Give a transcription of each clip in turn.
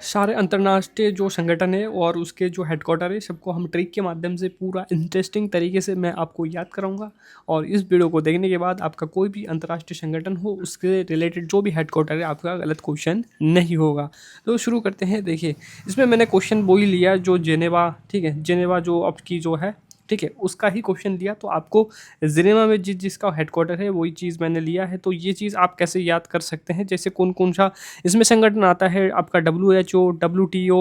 सारे अंतर्राष्ट्रीय जो संगठन है और उसके जो हेडक्वार्टर है सबको हम ट्रिक के माध्यम से पूरा इंटरेस्टिंग तरीके से मैं आपको याद कराऊंगा। और इस वीडियो को देखने के बाद आपका कोई भी अंतर्राष्ट्रीय संगठन हो उसके रिलेटेड जो भी हेडक्वार्टर है आपका गलत क्वेश्चन नहीं होगा। तो शुरू करते हैं। देखिए, इसमें मैंने क्वेश्चन वो ही लिया जो जेनेवा, ठीक है, जेनेवा जो आपकी जो है, ठीक है, उसका ही क्वेश्चन दिया। तो आपको जिनेवा में जिसका हेडक्वार्टर है वही चीज़ मैंने लिया है। तो ये चीज़ आप कैसे याद कर सकते हैं, जैसे कौन कौन सा इसमें संगठन आता है आपका, WHO, WTO,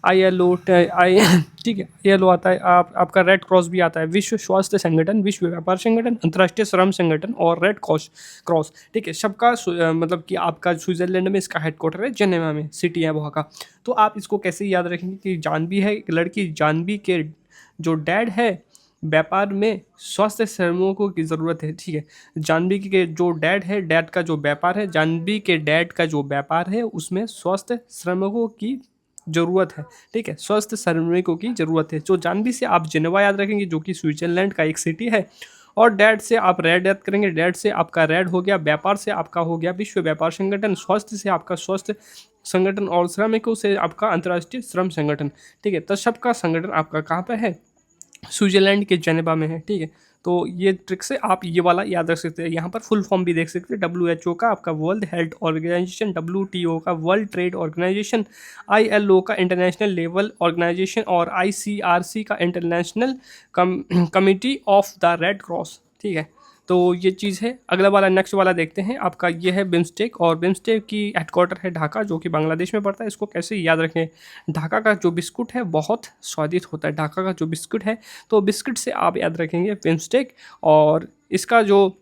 ILO, आई ठीक है, ILO आता है, आपका रेड क्रॉस भी आता है, विश्व स्वास्थ्य संगठन, विश्व व्यापार संगठन, अंतर्राष्ट्रीय श्रम संगठन और रेड क्रॉस क्रॉस ठीक है, सबका मतलब कि आपका स्विट्जरलैंड में इसका हेडक्वार्टर है, जेनेवा में सिटी है वहाँ का। तो आप इसको कैसे याद रखेंगे कि जानवी है एक लड़की, जानवी के जो डैड है व्यापार में स्वास्थ्य श्रमिकों की ज़रूरत है, ठीक है। जानवी के जो डैड है, डैड का जो व्यापार है, जानवी के डैड का जो व्यापार है उसमें स्वास्थ्य श्रमिकों की ज़रूरत है, ठीक है, स्वास्थ्य श्रमिकों की ज़रूरत है। तो जानवी से आप जिनेवा याद रखेंगे जो कि स्विट्जरलैंड का एक सिटी है। और डैड से आप रेड याद करेंगे, डैड से आपका रेड हो गया, व्यापार से आपका हो गया विश्व व्यापार संगठन, स्वास्थ्य से आपका स्वास्थ्य संगठन और श्रमिकों से आपका अंतर्राष्ट्रीय श्रम संगठन, ठीक है। तो सबका संगठन आपका कहाँ पे है, स्विट्जरलैंड के जेनेवा में है, ठीक है। तो ये ट्रिक से आप ये वाला याद रख सकते हैं। यहाँ पर फुल फॉर्म भी देख सकते हैं, WHO का आपका वर्ल्ड हेल्थ ऑर्गेनाइजेशन, WTO का वर्ल्ड ट्रेड ऑर्गेनाइजेशन, ILO का इंटरनेशनल लेवल ऑर्गेनाइजेशन और ICRC का international committee of the red cross, ठीक है। तो ये चीज़ है। अगला वाला नेक्स्ट वाला देखते हैं आपका, ये है बिम्स्टेक, और बिम्स्टेक की हेडक्वार्टर है ढाका जो कि बांग्लादेश में पड़ता है। इसको कैसे याद रखें, ढाका का जो बिस्कुट है बहुत स्वादिष्ट होता है, ढाका का जो बिस्कुट है, तो बिस्कुट से आप याद रखेंगे बिम्स्टेक। और इसका जो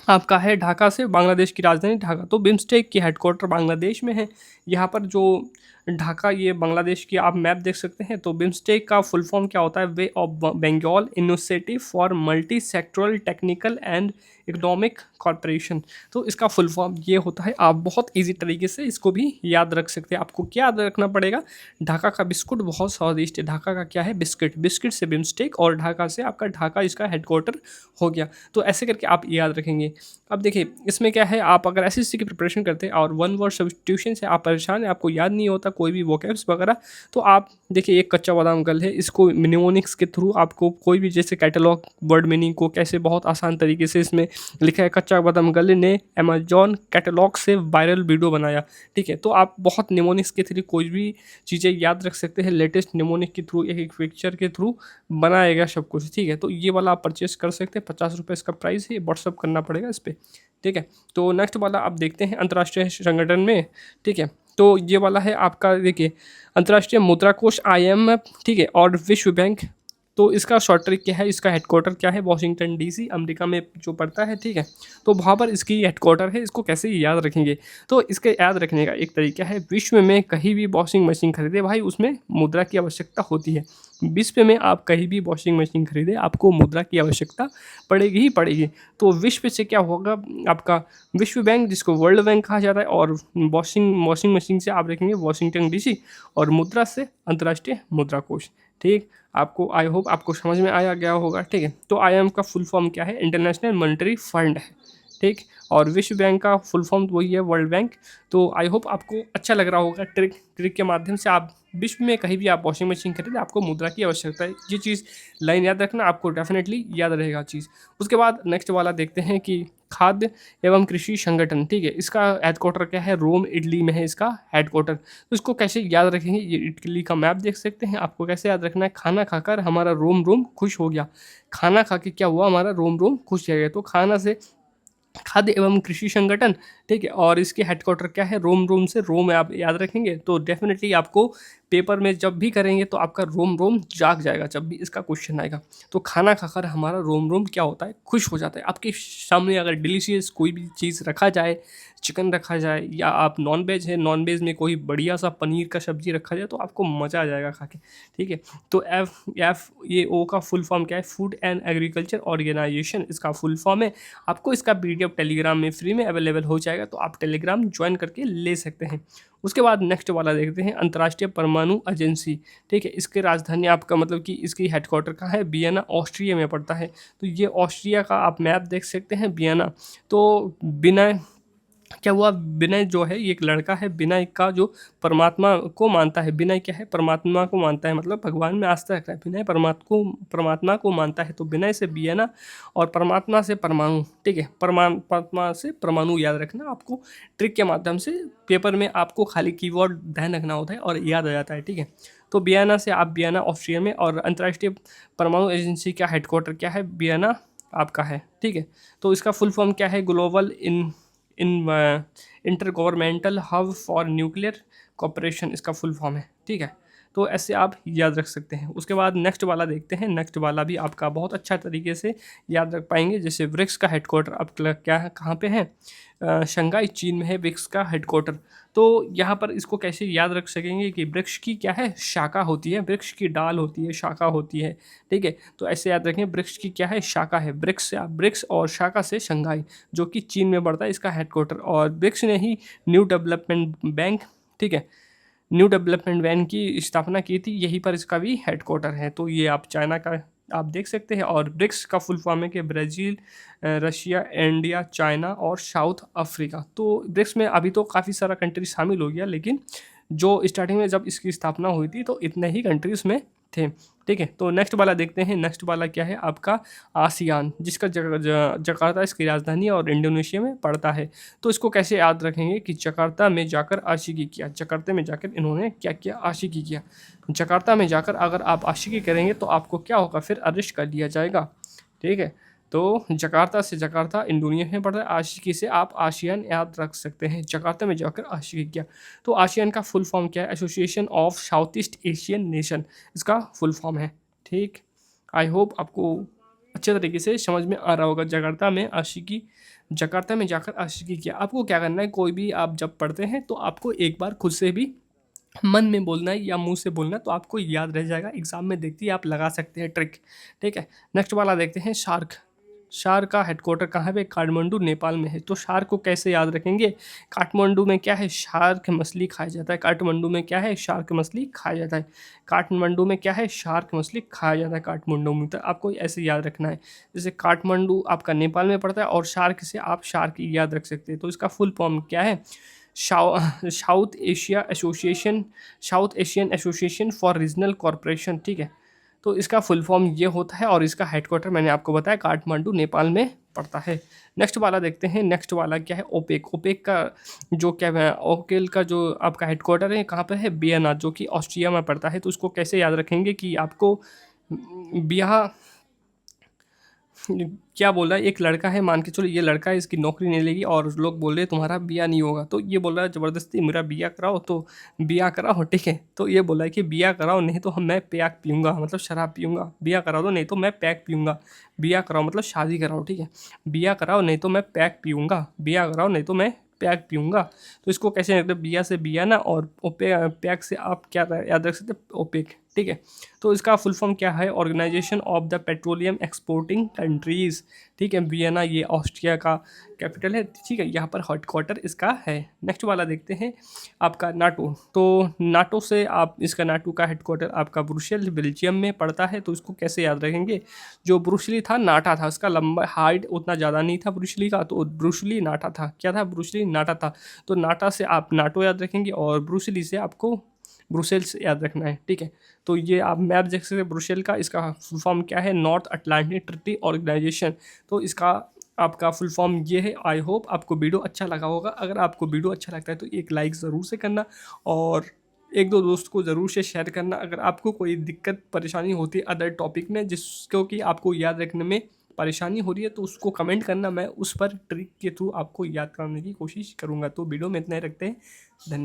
आपका है ढाका से बांग्लादेश की राजधानी ढाका, तो बिम्स्टेक की हेडक्वार्टर बांग्लादेश में है। यहाँ पर जो ढाका, ये बांग्लादेश की आप मैप देख सकते हैं। तो बिम्स्टेक का फुल फॉर्म क्या होता है, bay of Bengal initiative for multi sectoral technical and economic corporation. तो इसका फुल फॉर्म ये होता है। आप बहुत इजी तरीके से इसको भी याद रख सकते हैं। आपको क्या याद रखना पड़ेगा, ढाका का बिस्कुट बहुत स्वादिष्ट है, ढाका का क्या है, बिस्किट, बिस्किट से बिम्स्टेक और ढाका से आपका, ढाका इसका हेडक्वार्टर हो गया। तो ऐसे करके आप याद रखेंगे। अब देखिए इसमें क्या है, आप अगर SSC की प्रिपरेशन करते हैं और वन वर्ड सब्स्टिट्यूशन से आप परेशान हैं, आपको याद नहीं होता कोई भी वोकैब्स वगैरह, तो आप देखिए एक कच्चा बादाम गल है, इसको मिनिमोनिक्स के थ्रू आपको कोई भी, जैसे कैटलॉग वर्ड मीनिंग को कैसे बहुत आसान तरीके से इसमें लिखा है, कच्चा बादाम गल ने अमेजॉन कैटलॉग से वायरल वीडियो बनाया, ठीक है। तो आप बहुत निमोनिक्स के थ्रू कोई भी चीज़ें याद रख सकते हैं, लेटेस्ट निमोनिक के थ्रू, एक पिक्चर के थ्रू बनाएगा सब कुछ, ठीक है। तो ये वाला आप परचेस कर सकते हैं, 50 रुपये इसका प्राइस है, व्हाट्सअप करना पड़ेगा इस पर, ठीक है। तो नेक्स्ट वाला आप देखते हैं अंतर्राष्ट्रीय संगठन में, ठीक है। तो ये वाला है आपका, देखिए, अंतर्राष्ट्रीय मुद्रा कोष, IMF, ठीक है, और विश्व बैंक। तो इसका शॉर्ट ट्रिक क्या है, इसका हेडक्वार्टर क्या है, वॉशिंगटन DC अमेरिका में जो पड़ता है, ठीक है। तो वहाँ पर इसकी हेडक्वार्टर है। इसको कैसे याद रखेंगे, तो इसके याद रखने का एक तरीका है, विश्व में कहीं भी वॉशिंग मशीन खरीदे भाई उसमें मुद्रा की आवश्यकता होती है। विश्व में आप कहीं भी वॉशिंग मशीन खरीदे आपको मुद्रा की आवश्यकता पड़ेगी ही पड़ेगी। तो विश्व से क्या होगा, आपका विश्व बैंक जिसको वर्ल्ड बैंक कहा जाता है, और वॉशिंग मशीन से आप रखेंगे वॉशिंगटन DC, और मुद्रा से अंतर्राष्ट्रीय मुद्रा कोष, ठीक। आपको आई होप आपको समझ में आया गया होगा, ठीक है। तो IM का फुल फॉर्म क्या है, इंटरनेशनल मॉनेटरी फंड है, ठीक। और विश्व बैंक का फुल फॉर्म वही है, वर्ल्ड बैंक। तो आई होप आपको अच्छा लग रहा होगा। ट्रिक के माध्यम से आप विश्व में कहीं भी आप वॉशिंग मशीन खरीदें आपको मुद्रा की आवश्यकता है, ये चीज़ लाइन याद रखना, आपको डेफिनेटली याद रहेगा चीज़। उसके बाद नेक्स्ट वाला देखते हैं कि खाद्य एवं कृषि संगठन, ठीक है, इसका हेडक्वार्टर क्या है, रोम इटली में है इसका हेडक्वार्टर। तो इसको कैसे याद रखेंगे, ये इटली का मैप देख सकते हैं। आपको कैसे याद रखना है, खाना खाकर हमारा रोम रोम खुश हो गया, खाना खा के क्या हुआ, हमारा रोम रोम खुश हो गया। तो खाना से खाद्य एवं कृषि संगठन, ठीक है, और इसके हेडक्वार्टर क्या है, रोम, रोम से रोम आप याद रखेंगे तो डेफिनेटली आपको पेपर में जब भी करेंगे तो आपका रोम रोम जाग जाएगा जब भी इसका क्वेश्चन आएगा। तो खाना खाकर हमारा रोम रोम क्या होता है, खुश हो जाता है। आपके सामने अगर डिलीशियस कोई भी चीज़ रखा जाए, चिकन रखा जाए, या आप नॉन वेज है, नॉन वेज में कोई बढ़िया सा पनीर का सब्जी रखा जाए, तो आपको मज़ा आ जाएगा खा के, ठीक है। तो FAO का फुल फॉर्म क्या है, फूड एंड एग्रीकल्चर ऑर्गेनाइजेशन इसका फुल फॉर्म है। आपको इसका PDF टेलीग्राम में फ्री में अवेलेबल हो जाएगा, तो आप टेलीग्राम ज्वाइन करके ले सकते हैं। उसके बाद नेक्स्ट वाला देखते हैं, अंतर्राष्ट्रीय परमाणु एजेंसी, ठीक है। इसके राजधानी आपका मतलब कि इसकी हेडक्वार्टर कहाँ है, वियना ऑस्ट्रिया में पड़ता है। तो ये ऑस्ट्रिया का आप मैप देख सकते हैं, वियना। तो बिना क्या हुआ, विनय जो है ये एक लड़का है, विनय का जो परमात्मा को मानता है, विनय क्या है, परमात्मा को मानता है, मतलब भगवान में आस्था रखता है, विनय परमात्मा को मानता है। तो विनय से वियना और परमात्मा से परमाणु, ठीक है, परमात्मा से परमाणु याद रखना आपको ट्रिक के माध्यम से। पेपर में आपको खाली कीवर्ड ध्यान रखना होता है और याद आ जाता है, ठीक है। तो वियना से आप, वियना ऑस्ट्रिया में, और अंतर्राष्ट्रीय परमाणु एजेंसी का हेडक्वार्टर क्या है, वियना आपका है, ठीक है। तो इसका फुल फॉर्म क्या है, global in intergovernmental hub for nuclear cooperation, इसका फुल फॉर्म है, ठीक है। तो ऐसे आप याद रख सकते हैं। उसके बाद नेक्स्ट वाला देखते हैं, नेक्स्ट वाला भी आपका बहुत अच्छा तरीके से याद रख पाएंगे। जैसे ब्रिक्स का हेडक्वार्टर अब क्या है, कहाँ पे है, शंघाई चीन में है ब्रिक्स का हेडक्वार्टर। तो यहाँ पर इसको कैसे याद रख सकेंगे कि वृक्ष की क्या है, शाखा होती है, वृक्ष की डाल होती है, शाखा होती है, ठीक है। तो ऐसे याद रखें, वृक्ष की क्या है, शाखा है, वृक्ष से वृक्ष और शाखा से शंघाई, जो कि चीन में पड़ता है, इसका हेडक्वार्टर। और वृक्ष ने ही न्यू डेवलपमेंट बैंक, ठीक है, न्यू डेवलपमेंट बैंक की स्थापना की थी, यहीं पर इसका भी हेडक्वार्टर है। तो ये आप चाइना का आप देख सकते हैं। और ब्रिक्स का फुल फॉर्म है कि ब्राज़ील, रशिया, इंडिया, चाइना और साउथ अफ्रीका। तो ब्रिक्स में अभी तो काफ़ी सारा कंट्री शामिल हो गया, लेकिन जो स्टार्टिंग में जब इसकी स्थापना हुई थी तो इतने ही कंट्रीज़ में थे, ठीक है। तो नेक्स्ट वाला देखते हैं, नेक्स्ट वाला क्या है आपका, आसियान, जिसका जकार्ता इसकी राजधानी और इंडोनेशिया में पड़ता है। तो इसको कैसे याद रखेंगे कि जकार्ता में जाकर आशिकी किया, जकार्ता में जाकर इन्होंने क्या किया, आशिकी किया। जकार्ता में जाकर अगर आप आशिकी करेंगे तो आपको क्या होगा, फिर अरेस्ट कर लिया जाएगा, ठीक है। तो जकार्ता से, जकार्ता इंडोनेशिया में पड़ता है, आशिकी से आप आशियान याद रख सकते हैं, जकार्ता में जाकर आशिकी किया। तो आशियान का फुल फॉर्म क्या है, association of south east Asian nation, इसका फुल फॉर्म है, ठीक। आई होप आपको अच्छे तरीके से समझ में आ रहा होगा। जकार्ता में आशिकी, जकार्ता में जाकर आशिकी किया। आपको क्या करना है, कोई भी आप जब पढ़ते हैं तो आपको एक बार खुद से भी मन में बोलना है या मुंह से बोलना है, तो आपको याद रह जाएगा। एग्जाम में देखते ही आप लगा सकते हैं ट्रिक, ठीक है। नेक्स्ट वाला देखते हैं, शार्क। शार्क का हेडक्वार्टर कहाँ पे, काठमांडू नेपाल में है। तो शार्क को कैसे याद रखेंगे, काठमांडू में क्या है, शार्क मछली खाया जाता है, काठमांडू में क्या है, शार्क मछली खाया जाता है, काठमांडू में क्या है, शार्क मछली खाया जाता है काठमांडू में। तो आपको ऐसे याद रखना है। जैसे काठमांडू आपका नेपाल में पड़ता है और शार्क से आप शार्क याद रख सकते हैं। तो इसका फुल फॉर्म क्या है, south Asia association, south Asian association for regional corporation, ठीक है। तो इसका फुल फॉर्म ये होता है और इसका हेडक्वार्टर मैंने आपको बताया काठमांडू नेपाल में पड़ता है। नेक्स्ट वाला देखते हैं, नेक्स्ट वाला क्या है, ओपेक। ओपेक का जो क्या है, ओकेल का जो आपका हेडक्वार्टर है कहाँ पर है, वियना, जो कि ऑस्ट्रिया में पड़ता है। तो उसको कैसे याद रखेंगे कि आपको बिया क्या बोल रहा है, एक लड़का है, मान के चलो ये लड़का है, इसकी नौकरी नहीं लेगी और लोग बोल रहे तुम्हारा बिया नहीं होगा। तो ये बोल रहा है ज़बरदस्ती मेरा बिया कराओ, तो बिया कराओ, ठीक है। तो ये बोला है कि बिया कराओ नहीं तो मैं पैक पीऊँगा, मतलब शराब पीऊँगा, बिया करा दो नहीं तो मैं पैक पीऊँगा, बिया कराओ मतलब शादी कराओ, ठीक है। बिया कराओ नहीं तो मैं पैक पीऊँगा, बिया कराओ नहीं तो मैं पैक पीऊँगा। तो इसको कैसे, मतलब बिया से बिया ना, और पैक से आप क्या याद रख सकते, ओपेक, ठीक है। तो इसका फुल फॉर्म क्या है, organisation of the petroleum exporting countries, ठीक है। वियना ये ऑस्ट्रिया का कैपिटल है, ठीक है, यहाँ पर हेडक्वार्टर इसका है। नेक्स्ट वाला देखते हैं आपका नाटो। तो नाटो से आप, इसका नाटो का हेडक्वार्टर आपका ब्रुसेल बेल्जियम में पड़ता है। तो इसको कैसे याद रखेंगे, जो ब्रुसली था नाटा था, उसका लंबा हाइट उतना ज़्यादा नहीं था ब्रुसली का, तो ब्रुसली नाटा था, क्या था, ब्रुसली नाटा था। तो नाटा से आप नाटो याद रखेंगे और ब्रुसली से आपको ब्रुसेल्स याद रखना है, ठीक है। तो ये आप मैप देख सकते हैं ब्रुसेल का, इसका फुल फॉर्म क्या है, नॉर्थ अटलांटिक ट्रीटी ऑर्गेनाइजेशन। तो इसका आपका फुल फॉर्म ये है। आई होप आपको वीडियो अच्छा लगा होगा। अगर आपको वीडियो अच्छा लगता है तो एक लाइक ज़रूर से करना और एक दो दोस्त को ज़रूर से शेयर करना। अगर आपको कोई दिक्कत परेशानी होती है अदर टॉपिक में जिसको कि आपको याद रखने में परेशानी हो रही है, तो उसको कमेंट करना, मैं उस पर ट्रिक के थ्रू आपको याद कराने की कोशिश करूँगा। तो वीडियो में इतना ही रखते हैं, धन्यवाद।